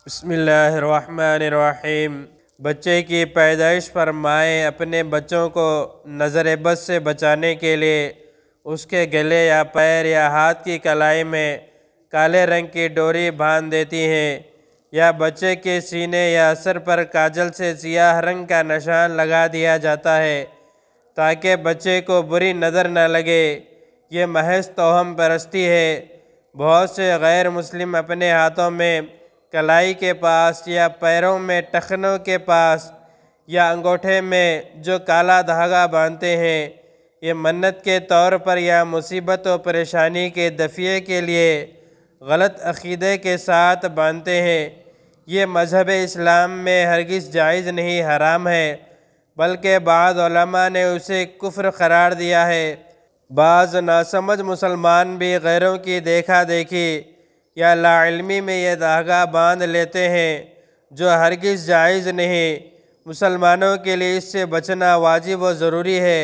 بسم اللہ الرحمن الرحیم۔ بچے کی پیدائش پر مائیں اپنے بچوں کو نظر بد سے بچانے کے لیے اس کے گلے یا پیر یا ہاتھ کی کلائی میں کالے رنگ کی ڈوری باندھ دیتی ہیں، یا بچے کے سینے یا سر پر کاجل سے سیاہ رنگ کا نشان لگا دیا جاتا ہے تاکہ بچے کو بری نظر نہ لگے۔ یہ محض توہم پرستی ہے۔ بہت سے غیر مسلم اپنے ہاتھوں میں کلائی کے پاس یا پیروں میں ٹخنوں کے پاس یا انگوٹھے میں جو کالا دھاگا باندھتے ہیں، یہ منت کے طور پر یا مصیبت و پریشانی کے دفعے کے لیے غلط عقیدے کے ساتھ باندھتے ہیں۔ یہ مذہب اسلام میں ہرگز جائز نہیں، حرام ہے، بلکہ بعض علماء نے اسے کفر قرار دیا ہے۔ بعض ناسمجھ مسلمان بھی غیروں کی دیکھا دیکھی یا لا علمی میں یہ دھاگا باندھ لیتے ہیں، جو ہرگز جائز نہیں۔ مسلمانوں کے لیے اس سے بچنا واجب و ضروری ہے،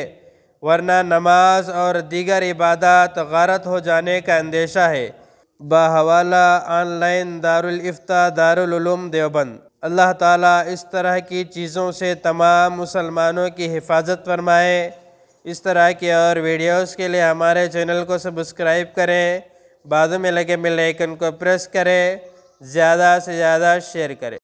ورنہ نماز اور دیگر عبادات غارت ہو جانے کا اندیشہ ہے۔ بحوالہ آن لائن دارالافتاء دارالعلوم دیوبند۔ اللہ تعالیٰ اس طرح کی چیزوں سے تمام مسلمانوں کی حفاظت فرمائے۔ اس طرح کی اور ویڈیوز کے لیے ہمارے چینل کو سبسکرائب کریں، بعد میں لگے بیل آئیکن کو پریس کریں، زیادہ سے زیادہ شیئر کریں۔